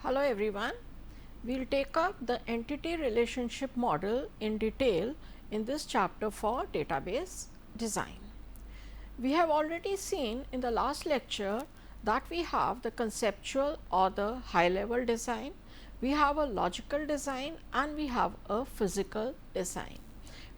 Hello everyone, we will take up the entity relationship model in detail in this chapter for database design. We have already seen in the last lecture that we have the conceptual or the high level design, we have a logical design and we have a physical design.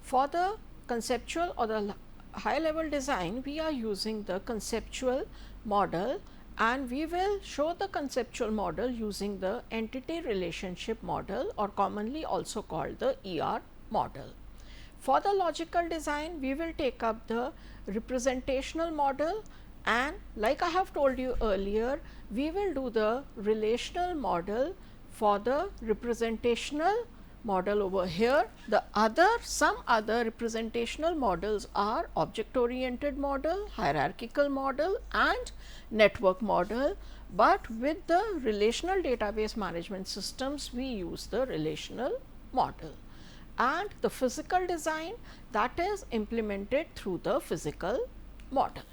For the conceptual or the high level design, we are using the conceptual model and we will show the conceptual model using the entity relationship model or commonly also called the ER model. For the logical design, we will take up the representational model and like I have told you earlier, we will do the relational model for the representational model over here. Some other representational models are object oriented model, hierarchical model and network model, but with the relational database management systems we use the relational model, and the physical design that is implemented through the physical model.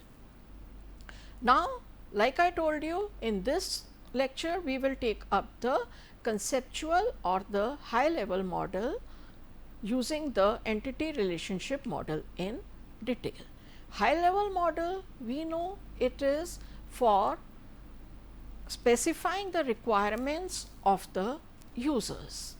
Now, like I told you, in this lecture we will take up the conceptual or the high level model using the entity relationship model in detail. High level model, we know it is for specifying the requirements of the users.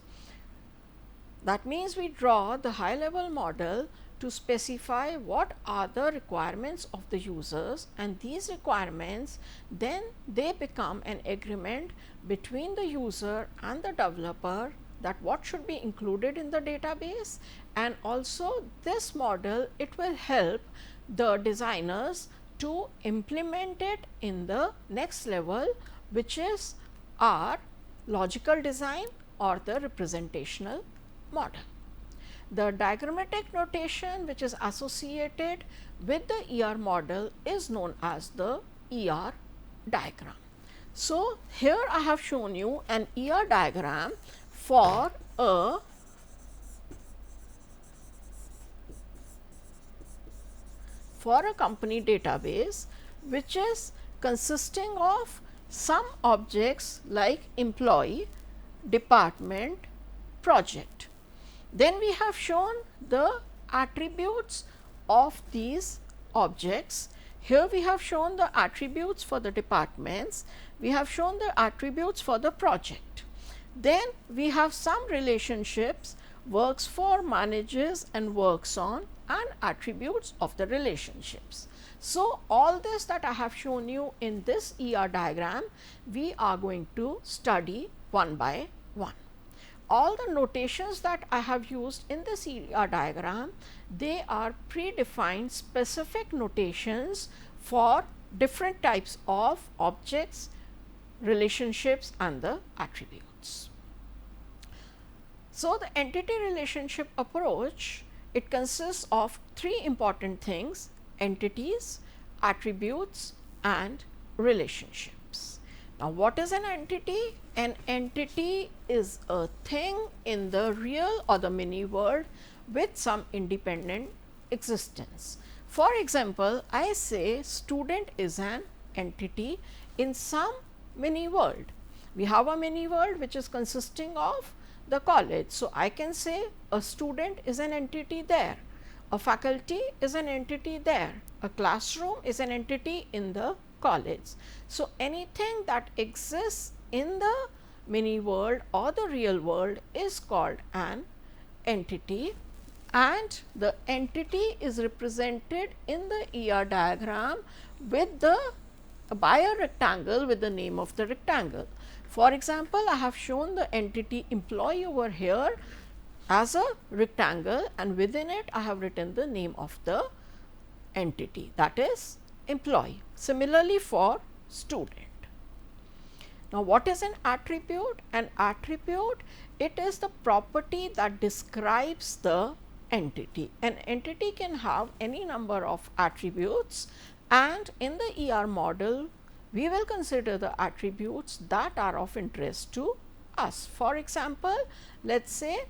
That means we draw the high level model to specify what are the requirements of the users, and these requirements then they become an agreement between the user and the developer that what should be included in the database, and also this model it will help the designers to implement it in the next level, which is our logical design or the representational model. The diagrammatic notation which is associated with the ER model is known as the ER diagram. So, here I have shown you an ER diagram for a company database which is consisting of some objects like employee, department, project. Then we have shown the attributes of these objects. Here we have shown the attributes for the departments, we have shown the attributes for the project. Then we have some relationships, works for, manages and works on, and attributes of the relationships. So, all this that I have shown you in this ER diagram, we are going to study one by one. All the notations that I have used in this ER diagram, they are predefined specific notations for different types of objects, relationships and the attributes. So, the entity relationship approach, it consists of three important things: entities, attributes and relationships. Now, what is an entity? An entity is a thing in the real or the mini world with some independent existence. For example, I say student is an entity in some mini world. We have a mini world which is consisting of the college. So, I can say a student is an entity there, a faculty is an entity there, a classroom is an entity in the college. So, anything that exists in the mini world or the real world is called an entity, and the entity is represented in the ER diagram with by a rectangle with the name of the rectangle. For example, I have shown the entity employee over here as a rectangle, and within it I have written the name of the entity, that is employee. Similarly for student. Now, what is an attribute? An attribute, it is the property that describes the entity. An entity can have any number of attributes, and in the ER model we will consider the attributes that are of interest to us. For example, let us say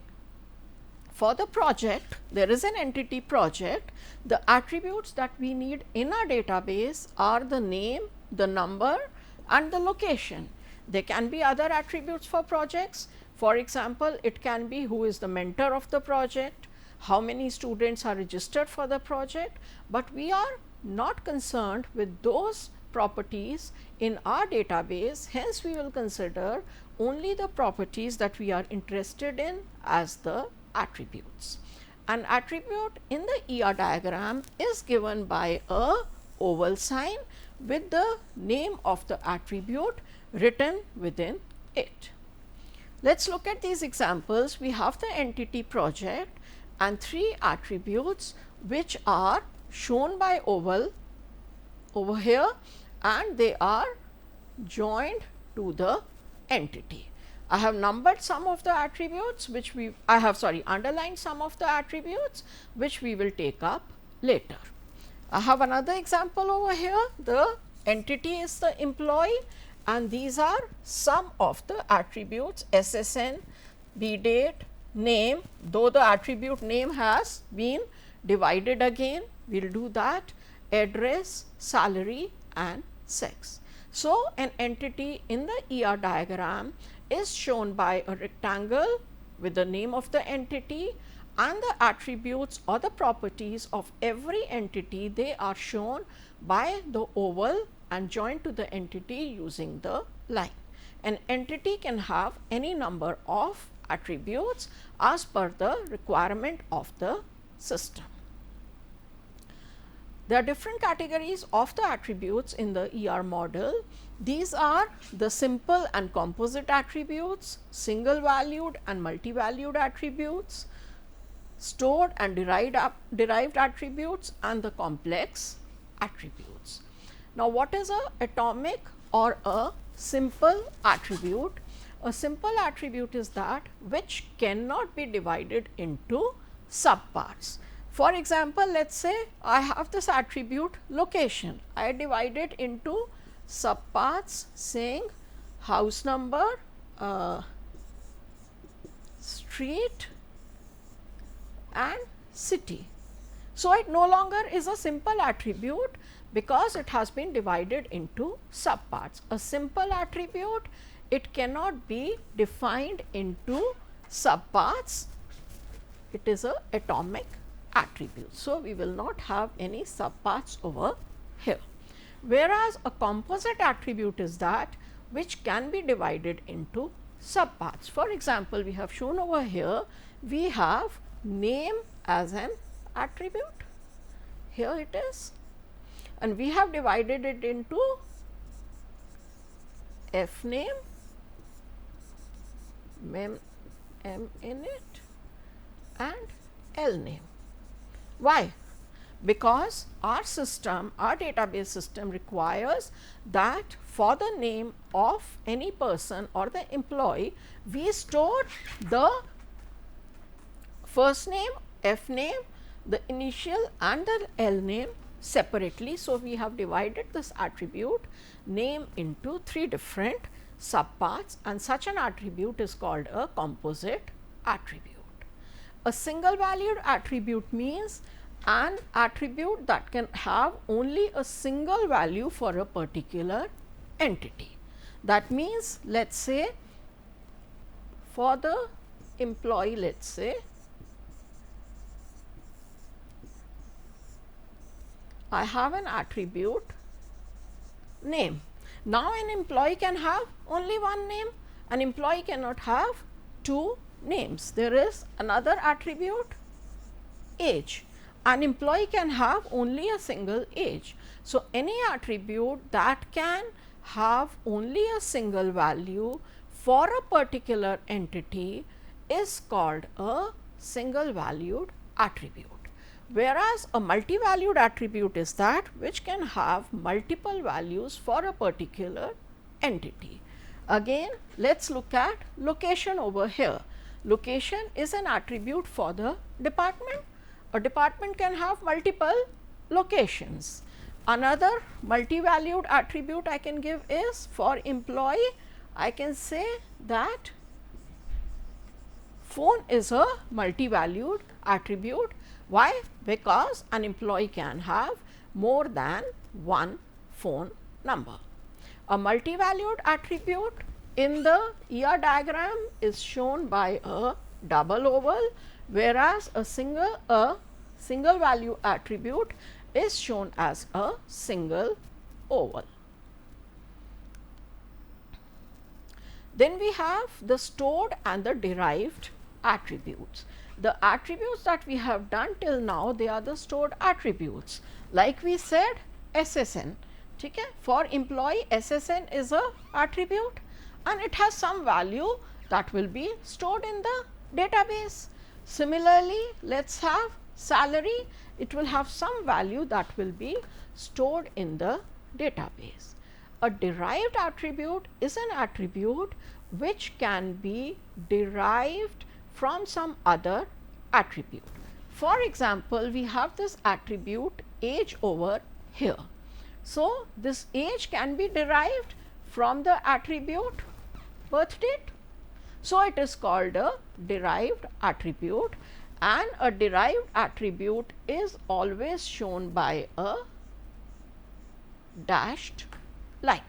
for the project, there is an entity project. The attributes that we need in our database are the name, the number and the location. There can be other attributes for projects. For example, it can be who is the mentor of the project, how many students are registered for the project, but we are not concerned with those properties in our database. Hence, we will consider only the properties that we are interested in as the attributes. An attribute in the ER diagram is given by a oval sign with the name of the attribute written within it. Let us look at these examples. We have the entity project and 3 attributes which are shown by oval over here, and they are joined to the entity. I have numbered some of the attributes which underlined some of the attributes which we will take up later. I have another example over here. The entity is the employee, and these are some of the attributes: SSN, BDate, name, though the attribute name has been divided again, we will do that, address, salary and sex. So, an entity in the ER diagram is shown by a rectangle with the name of the entity, and the attributes or the properties of every entity, they are shown by the oval and joined to the entity using the line. An entity can have any number of attributes as per the requirement of the system. There are different categories of the attributes in the ER model. These are the simple and composite attributes, single valued and multi-valued attributes, stored and derived attributes, and the complex attributes. Now, what is a atomic or a simple attribute? A simple attribute is that which cannot be divided into subparts. For example, let us say I have this attribute location. I divide it into subparts saying house number, street and city. So, it no longer is a simple attribute because it has been divided into subparts. A simple attribute, it cannot be defined into subparts. It is a atomic attribute. So, we will not have any subparts over here. Whereas, a composite attribute is that which can be divided into subparts. For example, we have shown over here, we have name as an attribute. Here it is, and we have divided it into F name, mem init and L name. Why? Because our system, our database system requires that for the name of any person or the employee, we store the first name, F name, the initial and the L name separately. So, we have divided this attribute name into 3 different subparts, and such an attribute is called a composite attribute. A single valued attribute means an attribute that can have only a single value for a particular entity. That means, let us say for the employee, let us say I have an attribute name. Now, an employee can have only one name, an employee cannot have 2 names. There is another attribute age. An employee can have only a single age. So, any attribute that can have only a single value for a particular entity is called a single valued attribute. Whereas, a multi-valued attribute is that which can have multiple values for a particular entity. Again, let us look at location over here. Location is an attribute for the department. A department can have multiple locations. Another multi-valued attribute I can give is for employee, I can say that phone is a multi-valued attribute. Why? Because an employee can have more than one phone number. A multi-valued attribute in the ER diagram is shown by a double oval, whereas a single value attribute is shown as a single oval. Then we have the stored and the derived attributes. The attributes that we have done till now, they are the stored attributes. Like we said, SSN, okay? For employee, SSN is a attribute and it has some value that will be stored in the database. Similarly, let us have salary, it will have some value that will be stored in the database. A derived attribute is an attribute which can be derived from some other attribute. For example, we have this attribute age over here. So, this age can be derived from the attribute birth date. So, it is called a derived attribute, and a derived attribute is always shown by a dashed line.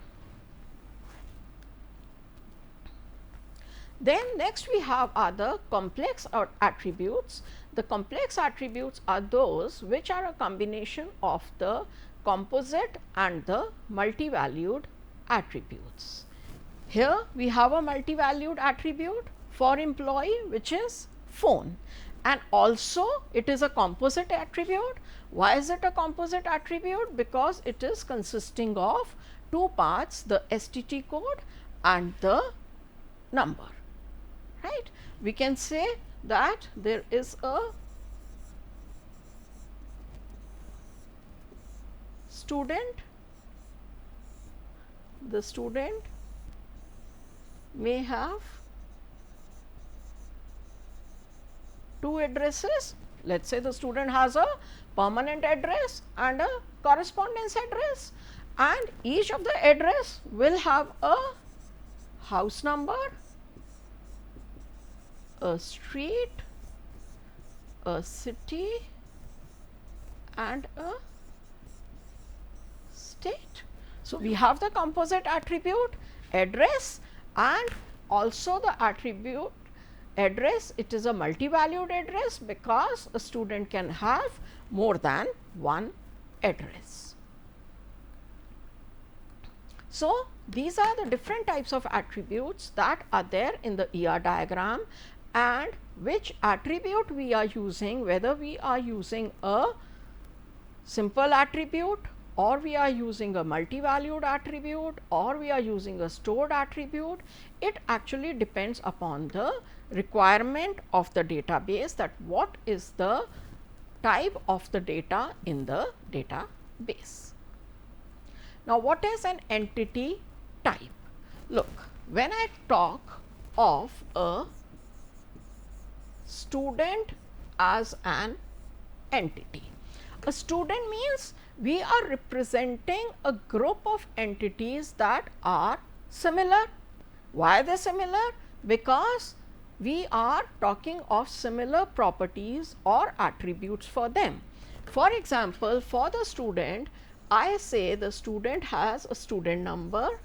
Then next we have other complex attributes. The complex attributes are those which are a combination of the composite and the multi-valued attributes. Here we have a multi-valued attribute for employee, which is phone, and also it is a composite attribute. Why is it a composite attribute? Because it is consisting of two parts, the STT code and the number, right. We can say that there is a student, the student may have two addresses. Let us say the student has a permanent address and a correspondence address, and each of the address will have a house number, a street, a city and a state. So, we have the composite attribute address and also the attribute address. It is a multi-valued address because a student can have more than one address. So, these are the different types of attributes that are there in the ER diagram, and which attribute we are using, whether we are using a simple attribute or we are using a multi-valued attribute or we are using a stored attribute, it actually depends upon the requirement of the database, that what is the type of the data in the database. Now, what is an entity type? Look, when I talk of a student as an entity, a student means we are representing a group of entities that are similar. Why are they similar? Because we are talking of similar properties or attributes for them. For example, for the student, I say the student has a student number,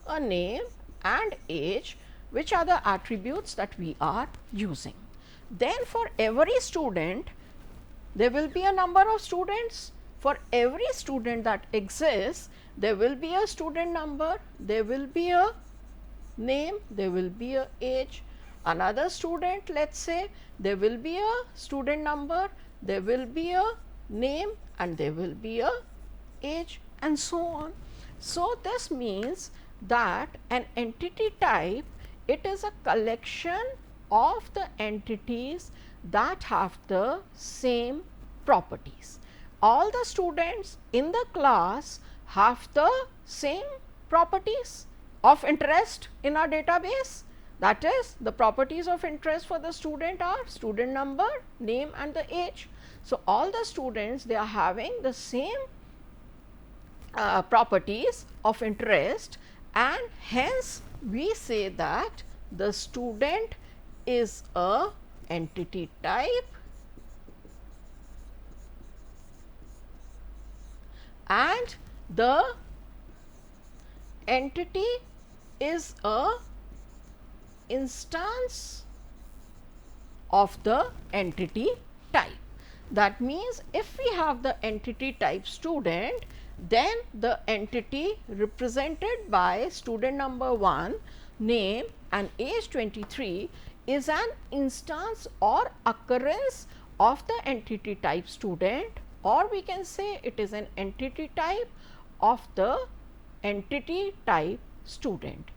a name and age, which are the attributes that we are using. Then for every student, there will be a number of students. For every student that exists, there will be a student number, there will be a name, there will be a age. Another student, let us say, there will be a student number, there will be a name and there will be a age, and so on. So, this means that an entity type, it is a collection of the entities that have the same properties. All the students in the class have the same properties of interest in our database. That is, the properties of interest for the student are student number, name and the age. So, all the students, they are having the same properties of interest, and hence we say that the student is a entity type and the entity is a instance of the entity type. That means, if we have the entity type student, then the entity represented by student number 1, name and age 23, is an instance or occurrence of the entity type student, or we can say it is an entity type of the entity type student.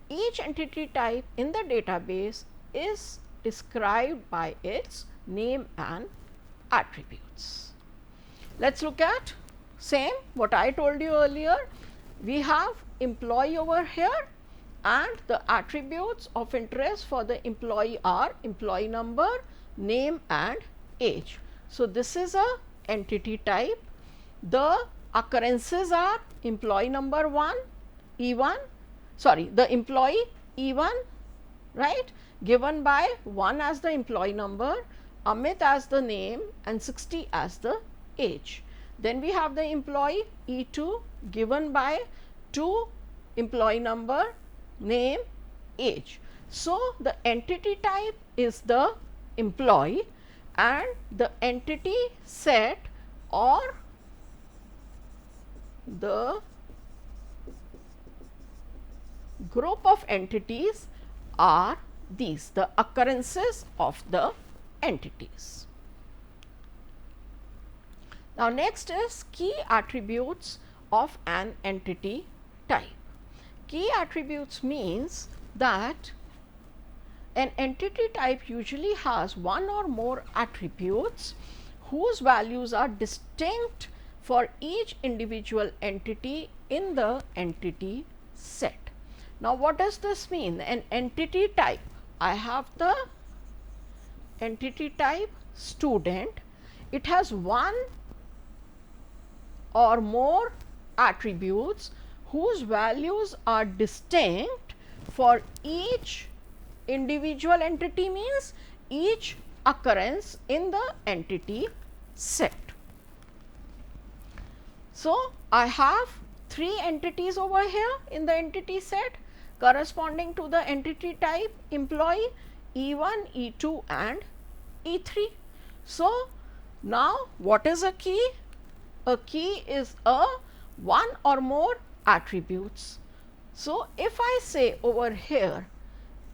Each entity type in the database is described by its name and attributes. Let us look at same what I told you earlier. We have employee over here, and the attributes of interest for the employee are employee number, name and age. So, this is a entity type. The occurrences are employee number 1, E1, sorry, the employee E1, right, given by 1 as the employee number, Amit as the name and 60 as the age. Then we have the employee E2 given by 2 employee number, name, age. So, the entity type is the employee, and the entity set or the group of entities are these, the occurrences of the entities. Now, next is key attributes of an entity type. Key attributes means that an entity type usually has one or more attributes whose values are distinct for each individual entity in the entity set. Now, what does this mean? An entity type, I have the entity type student, it has one or more attributes whose values are distinct for each individual entity, means each occurrence in the entity set. So, I have 3 entities over here in the entity set corresponding to the entity type employee E1, E2 and E3. So, now what is a key? A key is a one or more attributes. So, if I say over here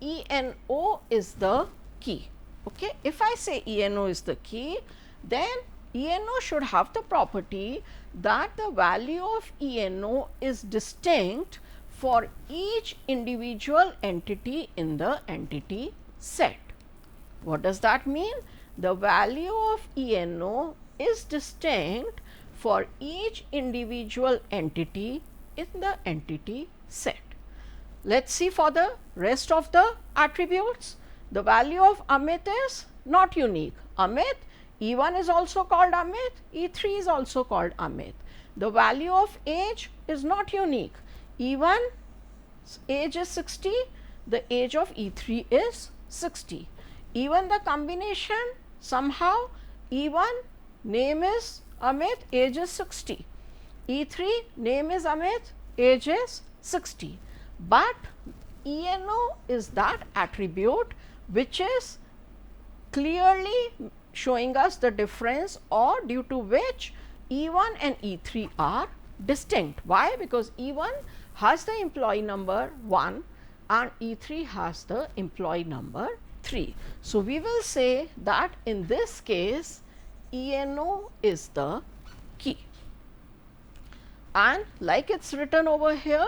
ENO is the key, okay. If I say ENO is the key, then ENO should have the property that the value of ENO is distinct for each individual entity in the entity set. What does that mean? The value of ENO is distinct for each individual entity in the entity set. Let us see for the rest of the attributes. The value of Amit is not unique. Amit, E1 is also called Amit, E3 is also called Amit. The value of age is not unique. E1 age is 60, the age of E3 is 60. Even the combination, somehow E1 name is Amit, age is 60. E3 name is Amit, age is 60. But ENO is that attribute which is clearly showing us the difference, or due to which E1 and E3 are distinct. Why? Because E1 has the employee number 1 and E3 has the employee number 3. So, we will say that in this case ENO is the key, and like it is written over here,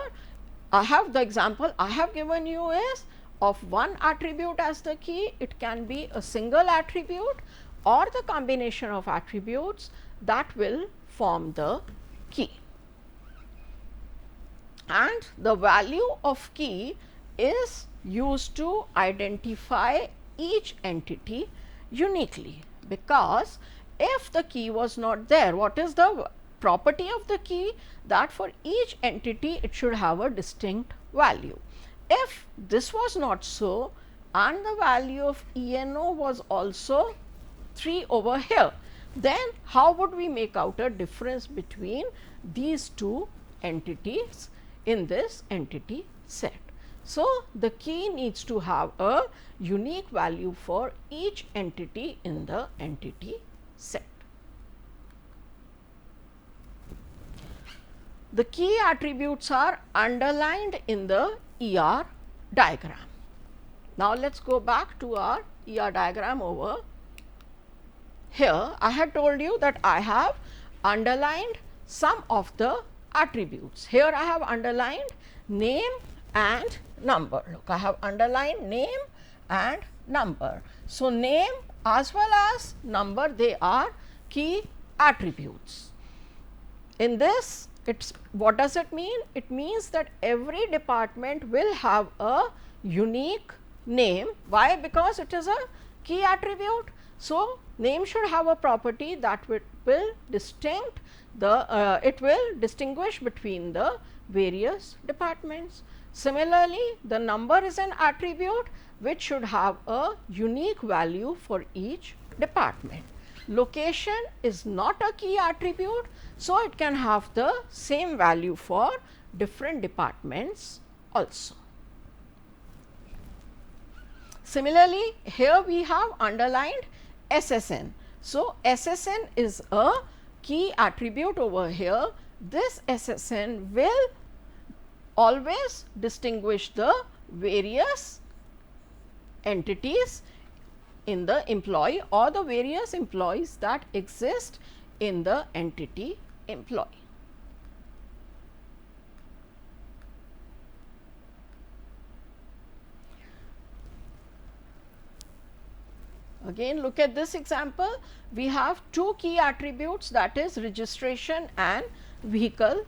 I have the example I have given you is of one attribute as the key. It can be a single attribute or the combination of attributes that will form the key. And the value of key is used to identify each entity uniquely, because if the key was not there, what is the property of the key? That for each entity it should have a distinct value. If this was not so and the value of ENO was also 3 over here, then how would we make out a difference between these two entities in this entity set? So, the key needs to have a unique value for each entity in the entity set. The key attributes are underlined in the ER diagram. Now, let us go back to our ER diagram over here. I had told you that I have underlined some of the attributes. Here I have underlined name and number. Look, I have underlined name and number. So, name as well as number, they are key attributes. In this, what does it mean? It means that every department will have a unique name. Why? Because it is a key attribute. So, name should have a property that will distinguish between the various departments. Similarly, the number is an attribute which should have a unique value for each department. Location is not a key attribute, so it can have the same value for different departments also. Similarly, here we have underlined SSN. So, SSN is a key attribute over here. This SSN will always distinguish the various entities in the employee or the various employees that exist in the entity employee. Again, look at this example. We have two key attributes, that is registration and vehicle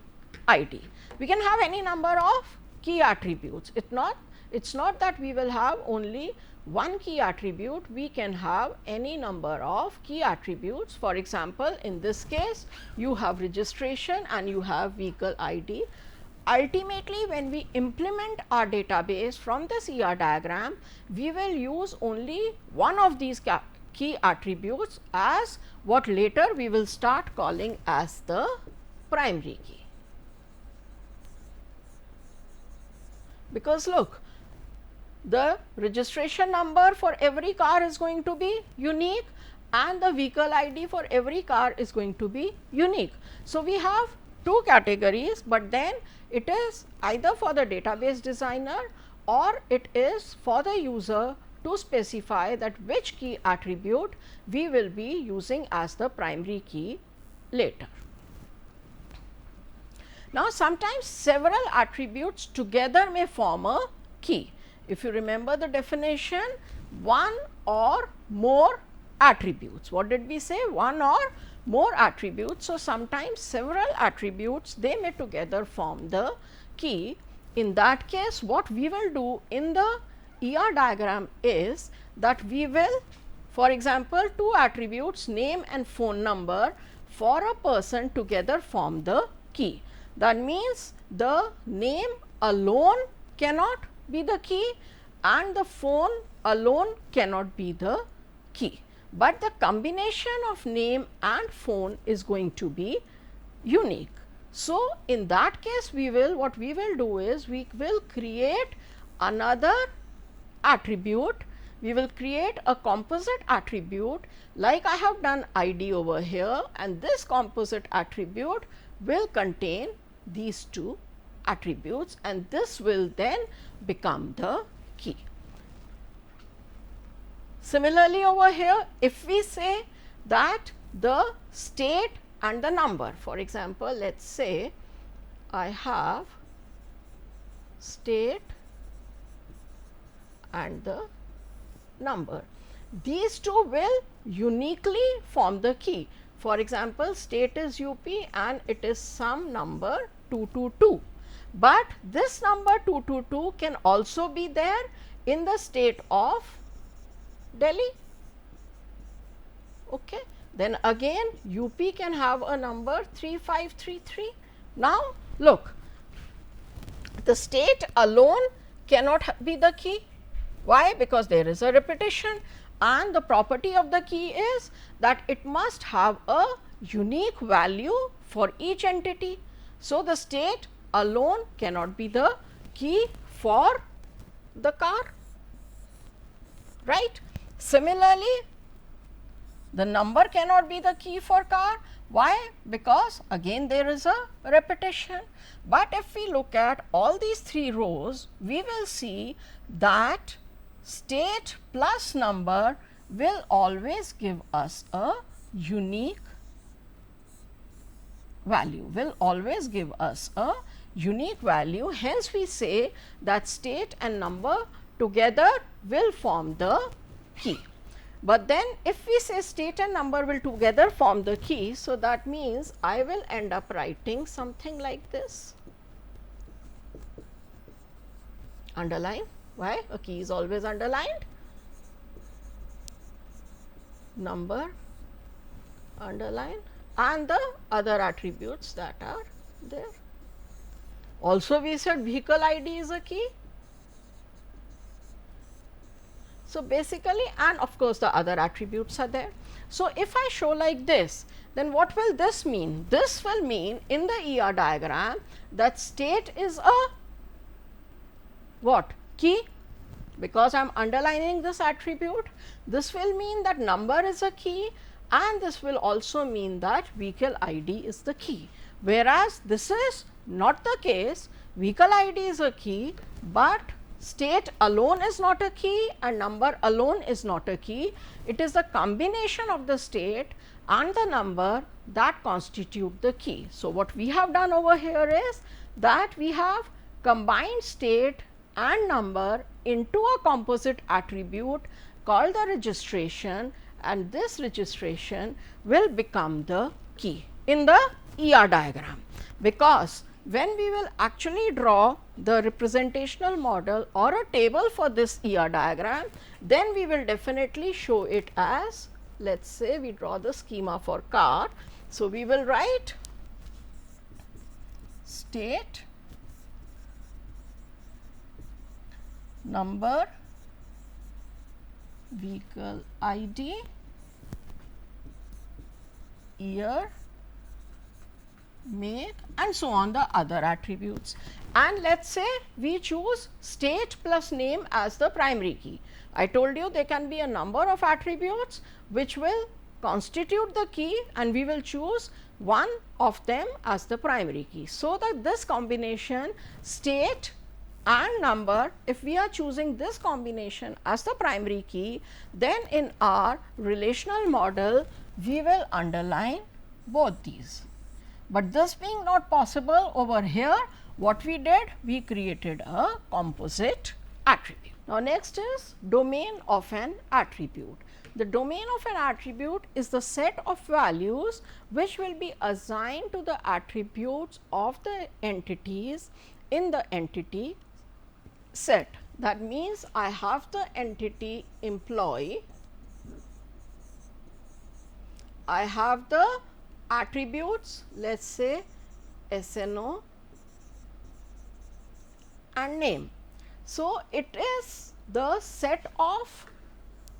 ID. We can have any number of key attributes. It's not that we will have only one key attribute, we can have any number of key attributes. For example, in this case you have registration and you have vehicle ID. Ultimately, when we implement our database from this ER diagram, we will use only one of these key attributes as what later we will start calling as the primary key. Because look, the registration number for every car is going to be unique and the vehicle ID for every car is going to be unique. So, we have two categories, but then it is either for the database designer or it is for the user to specify that which key attribute we will be using as the primary key later. Now, sometimes several attributes together may form a key. If you remember the definition, one or more attributes. What did we say? One or more attributes. So, sometimes several attributes, they may together form the key. In that case, what we will do in the ER diagram is that we will, for example, two attributes name and phone number for a person together form the key. That means the name alone cannot be the key and the phone alone cannot be the key, but the combination of name and phone is going to be unique. So, in that case what we will do is we will create another attribute, we will create a composite attribute like I have done ID over here, and this composite attribute will contain these two attributes and this will then become the key. Similarly, over here if we say that the state and the number, for example, let us say I have state and the number, these two will uniquely form the key. For example, state is UP and it is some number 222, but this number 222 can also be there in the state of Delhi. Okay. Then again UP can have a number 3533. Now, look, the state alone cannot be the key. Why? Because there is a repetition and the property of the key is that it must have a unique value for each entity. So, the state alone cannot be the key for the car, right. Similarly, the number cannot be the key for car. Why? Because again there is a repetition. But if we look at all these 3 rows, we will see that state plus number will always give us a unique value, will always give us a unique value. Hence, we say that state and number together will form the key. But then if we say state and number will together form the key, so that means I will end up writing something like this. Underline. Why? A key is always underlined. Number, underline, and the other attributes that are there. Also we said vehicle ID is a key. So, basically, and of course, the other attributes are there. So, if I show like this, then what will this mean? This will mean in the ER diagram that state is a what? Key, because I am underlining this attribute. This will mean that number is a key, and this will also mean that vehicle ID is the key. Whereas, this is not the case, vehicle ID is a key, but state alone is not a key and number alone is not a key. It is the combination of the state and the number that constitute the key. So, what we have done over here is that we have combined state and number into a composite attribute called the registration, and this registration will become the key in the ER diagram. Because when we will actually draw the representational model or a table for this ER diagram, then we will definitely show it as, let us say we draw the schema for car. So, we will write state, number, vehicle ID, year, make, and so on the other attributes. And let us say we choose state plus name as the primary key. I told you there can be a number of attributes which will constitute the key, and we will choose one of them as the primary key. So, that this combination state and number, if we are choosing this combination as the primary key, then in our relational model we will underline both these. But this being not possible over here, what we did? We created a composite attribute. Now, next is domain of an attribute. The domain of an attribute is the set of values which will be assigned to the attributes of the entities in the entity set. That means, I have the entity employee, I have the attributes, let us say SNO and name. So, it is the set of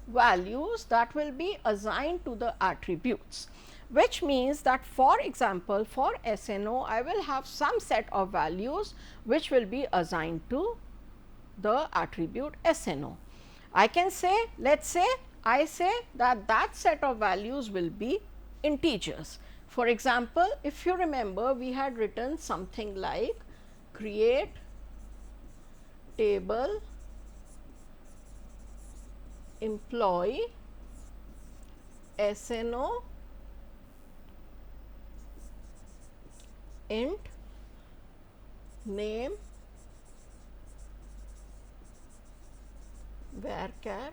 values that will be assigned to the attributes, which means that for example, for SNO I will have some set of values which will be assigned to the attribute SNO. I can say, let us say I say that that set of values will be integers. For example, if you remember, we had written something like create table employee SNO int name varchar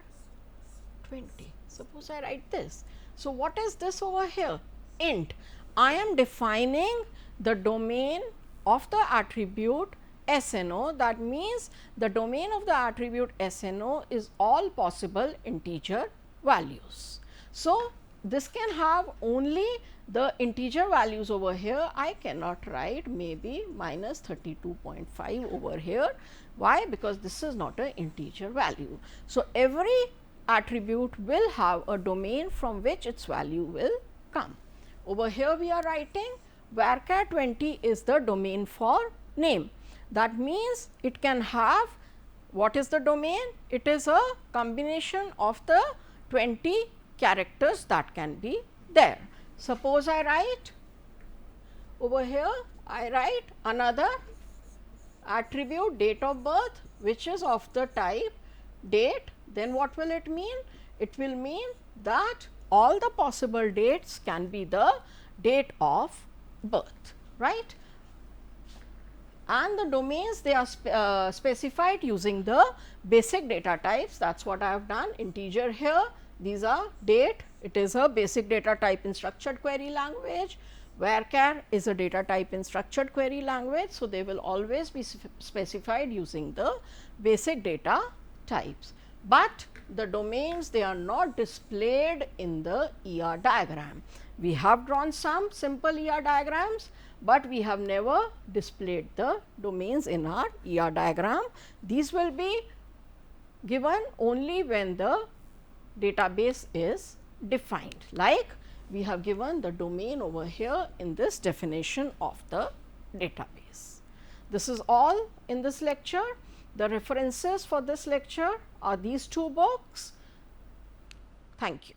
20. Suppose I write this. So, what is this over here? Int. I am defining the domain of the attribute SNO. That means, the domain of the attribute SNO is all possible integer values. So, this can have only the integer values over here. I cannot write maybe minus 32.5 over here. Why? Because this is not an integer value. So, every attribute will have a domain from which its value will come. Over here we are writing varchar 20 is the domain for name. That means, it can have What is the domain? It is a combination of the 20 characters that can be there. Suppose I write over here, I write another attribute date of birth, which is of the type date, then what will it mean? It will mean that all the possible dates can be the date of birth, right? And the domains, they are specified using the basic data types. That is what I have done. Integer here, these are date, it is a basic data type in structured query language. Varchar is a data type in structured query language. So, they will always be specified using the basic data types, but the domains, they are not displayed in the ER diagram. We have drawn some simple ER diagrams, but we have never displayed the domains in our ER diagram. These will be given only when the database is defined, like we have given the domain over here in this definition of the database. This is all in this lecture. The references for this lecture are these two books. Thank you.